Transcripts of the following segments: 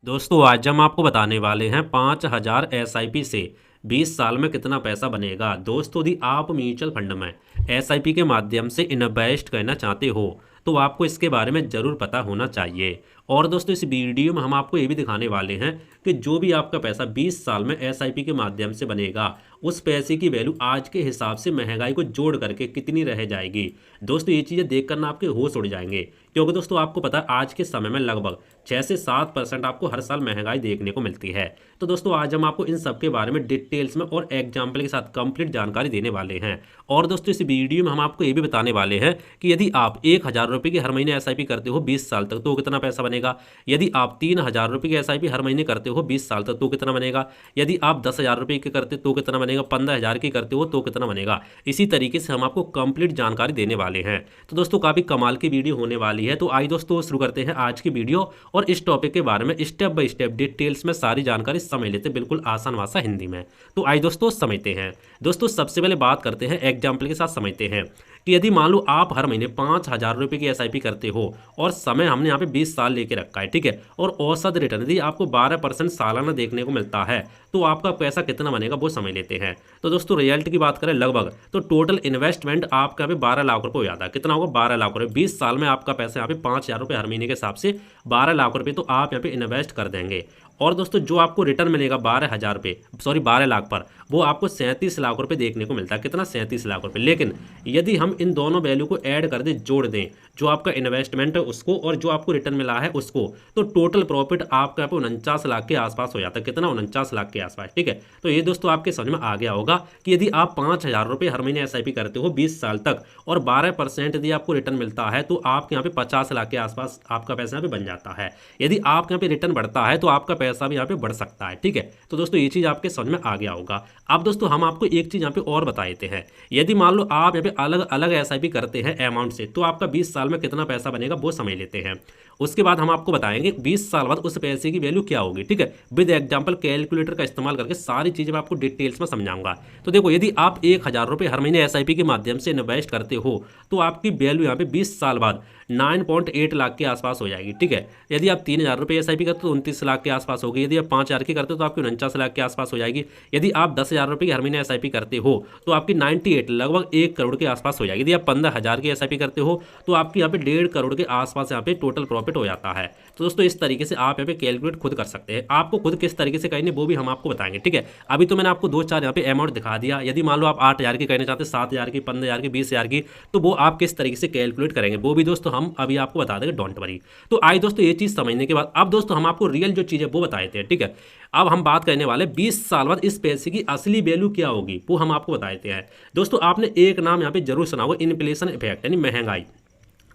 दोस्तों आज हम आपको बताने वाले हैं 5000 एसआईपी से 20 साल में कितना पैसा बनेगा। दोस्तों यदि आप म्यूचुअल फंड में एसआईपी के माध्यम से इन्वेस्ट करना चाहते हो तो आपको इसके बारे में ज़रूर पता होना चाहिए। और दोस्तों इस वीडियो में हम आपको ये भी दिखाने वाले हैं कि जो भी आपका पैसा 20 साल में एसआईपी के माध्यम से बनेगा उस पैसे की वैल्यू आज के हिसाब से महंगाई को जोड़ करके कितनी रह जाएगी। दोस्तों ये चीज़ें देख कर ना आपके होश उड़ जाएंगे, क्योंकि दोस्तों आपको पता है आज के समय में लगभग 6 से 7% आपको हर साल महंगाई देखने को मिलती है। तो दोस्तों आज हम आपको इन सब के बारे में डिटेल्स में और एग्जाम्पल के साथ कंप्लीट जानकारी देने वाले हैं। और दोस्तों इस वीडियो में हम आपको ये भी बताने वाले हैं कि यदि आप 1000 रुपये की हर महीने एसआईपी करते हो 20 साल तक तो कितना पैसा बनेगा। यदि आप 3000 रुपये की एसआईपी हर महीने करते हो 20 साल तक तो कितना बनेगा। यदि आप 10,000 रुपये की करते तो कितना बनेगा। 15,000 की करते हो तो कितना बनेगा। इसी तरीके से हम आपको कंप्लीट जानकारी देने वाले हैं। तो दोस्तों काफ़ी कमाल की वीडियो होने वाली है। तो आइए दोस्तों शुरू करते हैं आज की वीडियो और इस टॉपिक के बारे में स्टेप बाय स्टेप डिटेल्स में सारी जानकारी समझ लेते हैं, बिल्कुल आसान भाषा हिंदी में। तो आइए दोस्तों समझते हैं। दोस्तों सबसे पहले बात करते हैं एग्जाम्पल के साथ समझते हैं कि यदि मान लो आप हर महीने 5000 रुपये की एसआईपी करते हो और समय हमने यहाँ पे 20 साल लेके रखा है, ठीक है, और औसत रिटर्न यदि आपको 12% सालाना देखने को मिलता है तो आपका पैसा कितना बनेगा वो समझ लेते हैं। तो दोस्तों रिजल्ट की बात करें लगभग तो टोटल इन्वेस्टमेंट आपका यहाँ पे 12 लाख रुपये हो जाता है। कितना होगा 12 लाख रुपये। 20 साल में आपका पैसा यहाँ पे 5000 रुपये हर महीने के हिसाब से 12 लाख रुपये तो आप यहाँ पे इन्वेस्ट कर देंगे। और दोस्तों जो आपको रिटर्न मिलेगा 12 लाख पर वो आपको 37 लाख रुपए देखने को मिलता है। कितना 37 लाख रुपए। लेकिन यदि हम इन दोनों वैल्यू को ऐड कर दें, जोड़ दें, जो आपका इन्वेस्टमेंट है उसको और जो आपको रिटर्न मिला है उसको, तो टोटल प्रॉफिट आपका यहाँ पे 49 लाख के आसपास हो जाता है। कितना 49 लाख के आसपास, ठीक है। तो ये दोस्तों आपके समझ में आ गया होगा कि यदि आप 5000 रुपये हर महीने एसआईपी करते हो 20 साल तक और 12% यदि आपको रिटर्न मिलता है तो आपके यहाँ पे 50 लाख के आसपास आपका पैसा यहाँ पे बन जाता है। यदि आपके यहाँ पे रिटर्न बढ़ता है तो आपका पैसा भी यहाँ पे बढ़ सकता है, ठीक है। तो दोस्तों ये चीज़ आपके समझ में आ गया होगा। अब दोस्तों हम आपको एक चीज़ यहाँ पे और बता देते हैं। यदि मान लो आप यहाँ पे अलग अलग एसआईपी करते हैं अमाउंट से तो आपका 20 साल में कितना पैसा बनेगा वो समझ लेते हैं। उसके बाद हम आपको बताएंगे 20 साल बाद उस पैसे की वैल्यू क्या होगी, ठीक है। विद एग्जाम्पल कैलकुलेटर का इस्तेमाल करके सारी चीज़ें मैं आपको डिटेल्स में समझाऊंगा। तो देखो यदि आप 1000 रुपये हर महीने एसआईपी के माध्यम से इन्वेस्ट करते हो तो आपकी वैल्यू यहाँ पे 20 साल बाद 9.8 लाख के आसपास हो जाएगी, ठीक है। यदि आप 3000 रुपये एसआईपी करते हो तो 29 लाख के आसपास होगी। यदि आप 5000 की करते हो तो आपकी 49 लाख के आसपास हो जाएगी। यदि आप 10,000 रुपये की हर महीने एसआईपी करते हो तो आपकी 98 लगभग 1 करोड़ के आसपास हो जाएगी। यदि आप 15,000 की एसआईपी करते हो तो आपकी यहाँ पे 1.5 करोड़ के आसपास यहाँ पे टोटल प्रॉफिट हो जाता है। तो दोस्तों इस तरीके से आप यहाँ पे कैलकुलेट खुद कर सकते हैं। आपको खुद किस तरीके से करनी वो भी हम आपको बताएंगे, ठीक है। अभी तो मैंने आपको 2-4 यहाँ पे अमाउंट दिखा दिया। यदि मान लो आप 8000 की करना चाहते हैं, 7000 की, 15,000 की, 20,000 की, तो वो आप किस तरीके से कैलकुलेट करेंगे वो भी दोस्तों हम अभी आपको बता देंगे, डोंट वरी। तो आइए दोस्तों ये चीज़ समझने के बाद अब दोस्तों हम आपको रियल जो चीज़ है वो बता देते हैं, ठीक है। अब हम बात करने वाले 20 साल बाद इस पैसे की असली वैल्यू क्या होगी वो हम आपको बता देते हैं। दोस्तों आपने एक नाम यहाँ पे जरूर सुना होगा, इन्फ्लेशन इफेक्ट यानी महंगाई।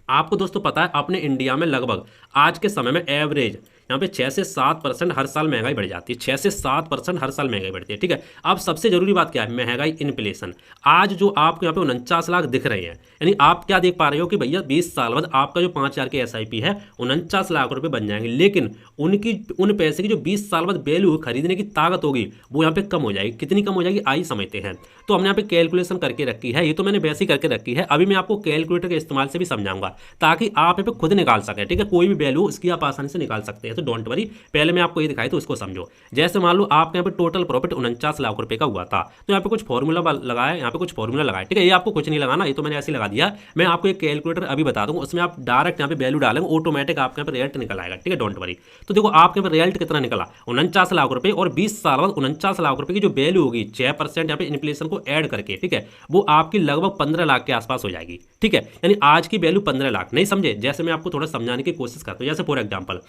आपको दोस्तों पता है अपने इंडिया में लगभग आज के समय में एवरेज यहाँ पे 6 से 7% हर साल महंगाई बढ़ जाती है। 6 से 7% हर साल महंगाई बढ़ती है, ठीक है। अब सबसे जरूरी बात क्या है, महंगाई, इन्फ्लेशन। आज जो आपको यहाँ पे 49 लाख दिख रहे हैं, यानी आप क्या देख पा रहे हो कि भैया 20 साल बाद आपका जो 5000 की एसआईपी है 49 लाख रुपए बन जाएंगे। लेकिन उन पैसे की जो 20 साल बाद वैल्यू खरीदने की ताकत होगी वो यहाँ पे कम हो जाएगी। कितनी कम हो जाएगी आइए समझते हैं। तो हमने यहाँ पे कैलकुलेशन करके रखी है, ये तो मैंने वैसे ही करके रखी है। अभी मैं आपको कैलकुलेटर के इस्तेमाल से भी समझाऊंगा ताकि आप यहाँ पे खुद निकाल सकें, ठीक है। कोई भी वैल्यू उसकी आप आसानी से निकाल सकते हैं। तो डोंट वरी, पहले मैं आपको ये दिखाई तो उसको समझो। जैसे मान लो आपके यहाँ पे टोटल प्रॉफिट 49 लाख रुपए का हुआ था, तो यहाँ पे कुछ फॉर्मूला लगाया, यहाँ पे कुछ फॉर्मूला लगाया, ठीक है। ये आपको कुछ नहीं लगाना, ये तो मैंने ऐसे लगा दिया। मैं आपको एक कैलकुलेटर अभी बता दूंगा, उसमें आप डायरेक्ट यहाँ पे वैल्यू डालेंगे, ऑटोमेटिक आपके यहाँ पे रिजल्ट निकल आएगा, ठीक है। Don't worry. तो देखो आपके यहाँ पे रिजल्ट कितना निकला 49 लाख रुपए और 20 साल बाद 49 लाख रुपए की जो वैल्यू होगी 6% यहाँ पे इन्फ्लेशन को ऐड करके, ठीक है, वो आपकी लगभग 15 लाख के आसपास हो जाएगी, ठीक है। यानी आज की वैल्यू 15 लाख। नहीं समझे, जैसे मैं आपको थोड़ा समझाने की कोशिश करता हूँ। जैसे फॉर एग्जाम्पल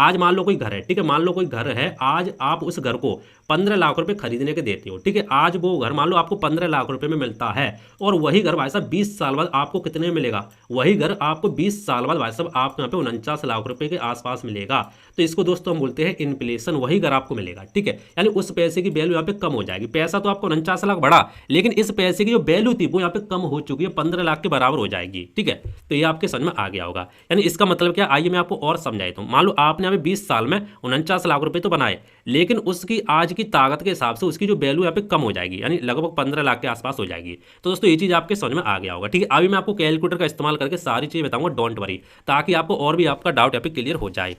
आज मान लो कोई घर है, ठीक है, मान लो कोई घर है, आज आप उस घर को 15 लाख रुपए खरीदने के देते हो, ठीक है। आज वो घर मान लो आपको 15 लाख रुपए में मिलता है और वही घर भाई साहब 20 साल बाद आपको कितने में मिलेगा, वही घर आपको 20 साल बाद भाई साहब आपको यहाँ पे 49 लाख रुपए के आसपास मिलेगा। तो इसको दोस्तों हम बोलते हैं इन्फ्लेशन, वही घर आपको मिलेगा, ठीक है। यानी उस पैसे की वैल्यू यहाँ पे कम हो जाएगी। पैसा तो आपको 49 लाख बढ़ा, लेकिन इस पैसे की जो वैल्यू थी वो यहाँ पे कम हो चुकी है, 15 लाख के बराबर हो जाएगी, ठीक है। तो ये आपके समझ में आ गया होगा। यानी इसका मतलब क्या, आइए मैं आपको और समझाता हूँ। मान लो आपने यहाँ पे 20 साल में 49 लाख रुपए तो बनाए, लेकिन उसकी आज की ताकत के हिसाब से उसकी जो वैल्यू यहाँ पे कम हो जाएगी, यानी लगभग 15 लाख के आसपास हो जाएगी। तो दोस्तों ये चीज़ आपके समझ में आ गया होगा, ठीक है। अभी मैं आपको कैलकुलेटर का इस्तेमाल करके सारी चीज़ बताऊंगा, डोंट वरी, ताकि आपको और भी आपका डाउट यहाँ पे क्लियर हो जाए।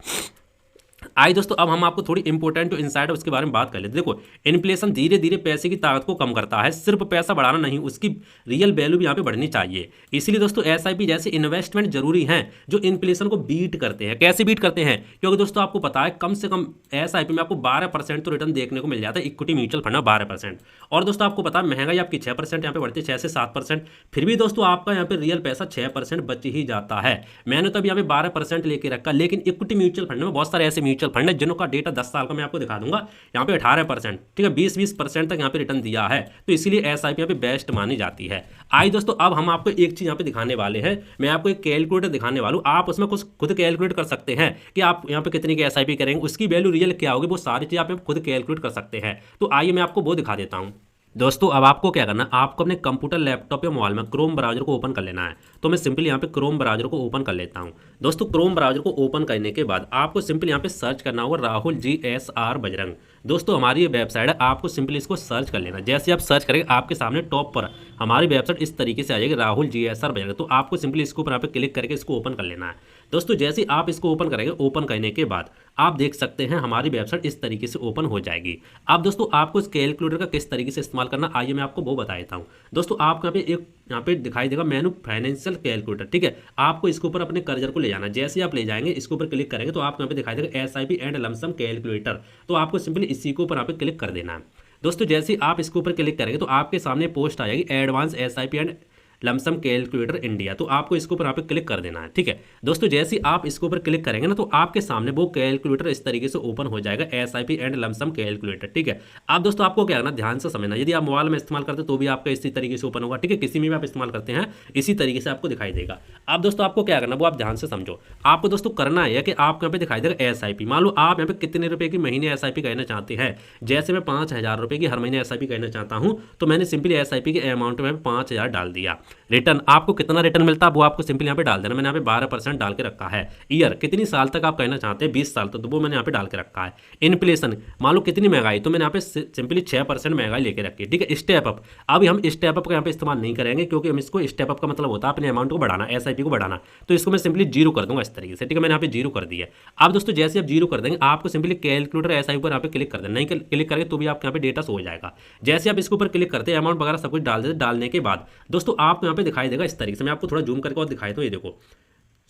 आइए दोस्तों, अब हम आपको थोड़ी इंपॉर्टेंट इनसाइट है उसके बारे में बात कर लेते हैं। देखो, इन्फ्लेशन धीरे धीरे पैसे की ताकत को कम करता है, सिर्फ पैसा बढ़ाना नहीं, उसकी रियल वैल्यू भी यहाँ पे बढ़नी चाहिए। इसीलिए दोस्तों एसआईपी जैसे इन्वेस्टमेंट जरूरी हैं जो इन्फ्लेशन को बीट करते हैं। कैसे बीट करते हैं? क्योंकि दोस्तों आपको पता है कम से कम एसआईपी में आपको 12% तो रिटर्न देखने को मिल जाता है, इक्विटी म्यूचुअल फंड में 12%। और दोस्तों आपको पता है महंगाई आपकी 6% यहाँ पे बढ़ती है, 6 से 7%। फिर भी दोस्तों आपका यहाँ पे रियल पैसा 6% बच ही जाता है। मैंने तो अभी यहाँ पे 12% लेके रखा, लेकिन इक्विटी म्यूचुअल फंड में बहुत सारे ऐसे म्यूचुअल फंड है जिनका डेटा 10 साल का मैं आपको दिखा दूंगा, यहाँ पे 18%, ठीक है, 20% तक यहाँ पे रिटर्न दिया है। तो इसीलिए एसआईपी यहाँ पे बेस्ट मानी जाती है। आइए दोस्तों, अब हम आपको एक चीज यहाँ पे दिखाने वाले हैं। मैं आपको एक कैलकुलेटर दिखाने वाला हूँ, आप उसमें कुछ खुद कैलकुलेट कर सकते हैं कि आप यहाँ पे कितनी की एसआईपी करेंगे, उसकी वैल्यू रियल क्या होगी, वो सारी चीज आप खुद कैलकुलेट कर सकते हैं। तो आइए मैं आपको वो दिखा देता हूँ। दोस्तों अब आपको क्या करना है, आपको अपने कंप्यूटर, लैपटॉप या मोबाइल में क्रोम ब्राउजर को ओपन कर लेना है। तो मैं सिंपली यहाँ पे क्रोम ब्राउजर को ओपन कर लेता हूँ। दोस्तों क्रोम ब्राउजर को ओपन करने के बाद आपको सिंपली यहाँ पे सर्च करना होगा राहुल GSR बजरंग। दोस्तों हमारी ये वेबसाइट है, आपको सिंपली इसको सर्च कर लेना। जैसे आप सर्च करेंगे आपके सामने टॉप पर हमारी वेबसाइट इस तरीके से आ जाएगी, राहुल GSR बजरंग। तो आपको सिंपली इसके ऊपर यहाँ पे क्लिक करके इसको ओपन कर लेना है। दोस्तों जैसे आप इसको ओपन करेंगे, ओपन करने के बाद आप देख सकते हैं हमारी वेबसाइट इस तरीके से ओपन हो जाएगी। अब दोस्तों आपको इस कैलकुलेटर का किस तरीके से इस्तेमाल करना, आइए मैं आपको वो बता देता हूँ। दोस्तों आपको यहाँ पे दिखाई देगा मेनू फाइनेंशियल कैलकुलेटर, ठीक है। आपको इसके ऊपर अपने कर्सर को ले जाना। जैसे आप ले जाएंगे इसके ऊपर क्लिक करेंगे तो आपको यहाँ पे दिखाई देगा एसआईपी एंड लमसम कैलकुलेटर। तो आपको सिंपली इसी के ऊपर यहाँ पे क्लिक कर देना है। दोस्तों जैसे आप इसके ऊपर क्लिक करेंगे तो आपके सामने पोस्ट आ जाएगी advance SIP and lump sum calculator India. तो आपको इसके ऊपर यहाँ पे क्लिक कर देना है, ठीक है। दोस्तों जैसे आप इसके ऊपर क्लिक करेंगे ना तो आपके सामने वो कैलकुलेटर इस तरीके से ओपन हो जाएगा, एसआईपी एंड लमसम कैलकुलेटर, ठीक है। आप दोस्तों आपको क्या करना, ध्यान से समझना। यदि आप मोबाइल में इस्तेमाल करते तो भी आपका इसी तरीके से ओपन होगा, ठीक है। किसी में भी आप इस्तेमाल करते हैं इसी तरीके से आपको दिखाई देगा। अब दोस्तों आपको क्या करना वो आप ध्यान से समझो। आपको दोस्तों करना है कि आपको यहाँ पे दिखाई देगा एसआईपी। मान लो आप यहाँ पे कितने रुपए की महीने एसआईपी करना चाहते हैं। जैसे मैं 5000 रुपए की हर महीने एसआईपी करना चाहता हूँ तो मैंने सिंपली एसआईपी के अमाउंट में 5000 डाल दिया। रिटर्न आपको कितना रिटर्न मिलता है वो आपको सिंपली यहाँ पे डाल देना। मैंने यहाँ पे 12% डाल के रखा है। ईयर कितनी साल तक आप कहना चाहते हैं, 20 साल तक, तो वो मैंने यहाँ पे डाल के रखा है। इन्फ्लेशन मान लो कितनी महंगाई, तो मैंने यहाँ पे सिंपली 6% महंगाई लेके रखी है, ठीक है। स्टेप अप, अभी हम स्टेप अप का यहाँ पे इस्तेमाल नहीं करेंगे क्योंकि हम इसको स्टेप अप का मतलब होता है अपने अमाउंट को बढ़ाना, एसआईपी को बढ़ाना। तो इसको मैं सिंपली 0 कर दूंगा इस तरीके से, ठीक है। मैंने यहाँ पे 0 कर दिया। अब दोस्तों जैसे आप 0 कर देंगे आपको सिंपली कैलकुलेटर एसआईपी पर यहाँ पे क्लिक कर देना। नहीं क्लिक करके तो भी आपके यहाँ पे डेटा शो हो जाएगा। जैसे आप इसके ऊपर क्लिक करते हैं अमाउंट वगैरह सब कुछ डाल देते, डालने के बाद दोस्तों आपको यहाँ पे दिखाई देगा इस तरीके से। मैं आपको थोड़ा जूम करके और दिखाई दो, ये देखो,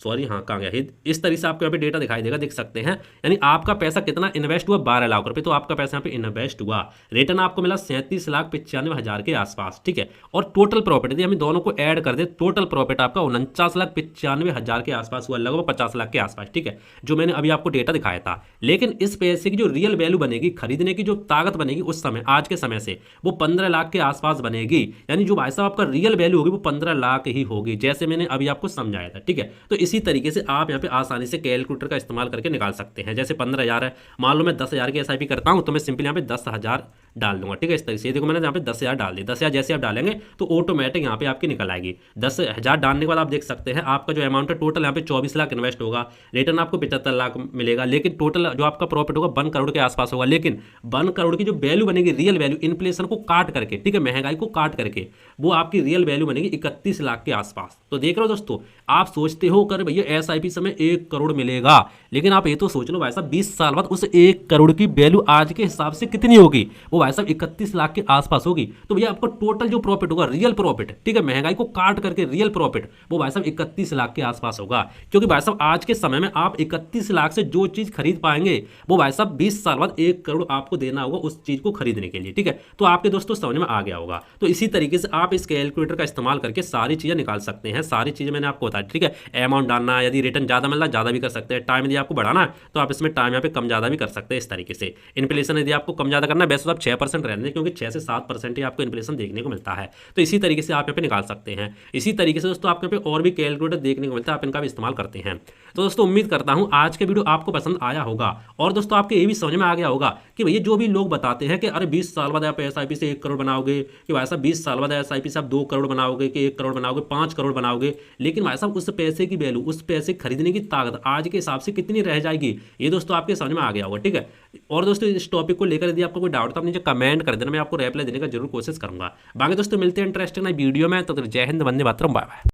सॉरी हाँ कहाँ गया, इस तरीके से आपको यहाँ पे डेटा दिखाई देगा, देख सकते हैं। यानी आपका पैसा कितना इन्वेस्ट हुआ, 12 लाख रुपए। तो आपका पैसा यहाँ पे इन्वेस्ट हुआ, रिटर्न आपको मिला 37,95,000 के आसपास, ठीक है। और टोटल प्रॉफिट यदि हम दोनों को ऐड कर दे, टोटल प्रॉफिट आपका 49,95,000 के आसपास हुआ, लगभग 50 लाख के आसपास, ठीक है, जो मैंने अभी आपको डेटा दिखाया था। लेकिन इस पैसे की जो रियल वैल्यू बनेगी, खरीदने की जो ताकत बनेगी उस समय, आज के समय से, वो 15 लाख के आसपास बनेगी। यानी जो भाई साहब आपका रियल वैल्यू होगी वो 15 लाख ही होगी, जैसे मैंने अभी आपको समझाया था, ठीक है। तो इसी तरीके से आप यहाँ पे आसानी से कैलकुलेटर का इस्तेमाल करके निकाल सकते हैं। जैसे 15,000 है, मान लो मैं 10,000 की एसआईपी करता हूँ तो मैं सिंपली यहाँ पे 10,000 डाल दूंगा, ठीक है। इस तरीके से देखो मैंने यहाँ पे 10,000 डाल दी। 10,000 जैसे आप डालेंगे तो ऑटोमेटिक यहाँ पे आपकी निकल आएगी। 10,000 डालने के बाद आप देख सकते हैं आपका जो अमाउंट है टोटल यहाँ पे 24 लाख इन्वेस्ट होगा, रिटर्न आपको 75 लाख मिलेगा। लेकिन टोटल जो आपका प्रॉफिट होगा 1 करोड़ के आसपास होगा। लेकिन 1 करोड़ की जो वैल्यू बनेगी, रियल वैल्यू इन्फ्लेशन को काट करके, ठीक है, महंगाई को काट करके, वो आपकी रियल वैल्यू बनेगी 31 लाख के आसपास। तो देख रहे हो दोस्तों, आप सोचते हो कर भैया एसआईपी समय 1 करोड़ मिलेगा, लेकिन आप ये तो सोच लो भाई साहब 20 साल बाद उस 1 करोड़ की वैल्यू आज के हिसाब से कितनी होगी, वो भाई साहब 31 लाख के आसपास होगी। तो भैया आपका टोटल जो प्रॉफिट होगा, रियल प्रॉफिट, ठीक है, महंगाई को काट करके रियल प्रॉफिट, वो भाई साहब 31 लाख के आसपास होगा। क्योंकि भाई साहब आज के समय में आप 31 लाख से जो चीज खरीद पाएंगे वो भाई साहब 20 साल बाद 1 करोड़ आपको देना होगा उस चीज को खरीदने के लिए, ठीक है। तो आपके दोस्तों समझ में आ गया होगा। तो इसी तरीके से आप इस कैलकुलेटर का इस्तेमाल करके सारी चीजें निकाल सकते हैं। सारी चीजें मैंने आपको बताई, ठीक है। अमाउंट डालना, यदि रिटर्न ज्यादा मिल रहा है ज्यादा भी कर सकते हैं। टाइम यदि आपको बढ़ाना है तो आप इसमें टाइम यहाँ पे कम ज्यादा भी कर सकते हैं इस तरीके से। इन्फ्लेशन यदि आपको कम ज्यादा करना है, वैसे तो आप 6% रहने दें क्योंकि 6 से 7% ही आपको इन्फ्लेशन देखने को मिलता है। तो इसी तरीके से आप यहाँ पे निकाल सकते हैं। इसी तरीके से दोस्तों आपके पे और भी कैलकुलेटर देखने को मिलता है, आप इनका भी इस्तेमाल करते हैं। तो दोस्तों उम्मीद करता हूँ आज के वीडियो आपको पसंद आया होगा और दोस्तों आपके ये भी समझ में आ गया होगा कि भैया जो भी लोग बताते हैं कि अरे 20 साल बाद आप एसआईपी से 1 करोड़ बनाओगे, कि भाई साहब 20 साल बाद एसआईपी से आप 2 करोड़ बनाओगे, कि 1 करोड़ बनाओगे, 5 करोड़ बनाओगे, लेकिन भाई साहब उस पैसे की वैल्यू, उस पैसे खरीदने की ताकत आज के हिसाब से कितनी रह जाएगी, ये दोस्तों आपके समझ में आ गया होगा, ठीक है। और दोस्तों इस टॉपिक को लेकर यदि आपको कोई डाउट तो आप नीचे कमेंट कर देना, मैं आपको रिप्लाई देने का जरूर कोशिश करूंगा। बाकी दोस्तों मिलते हैं इंटरेस्टिंग वीडियो में, तो जय हिंद, वंदे मातरम, बाय बाय।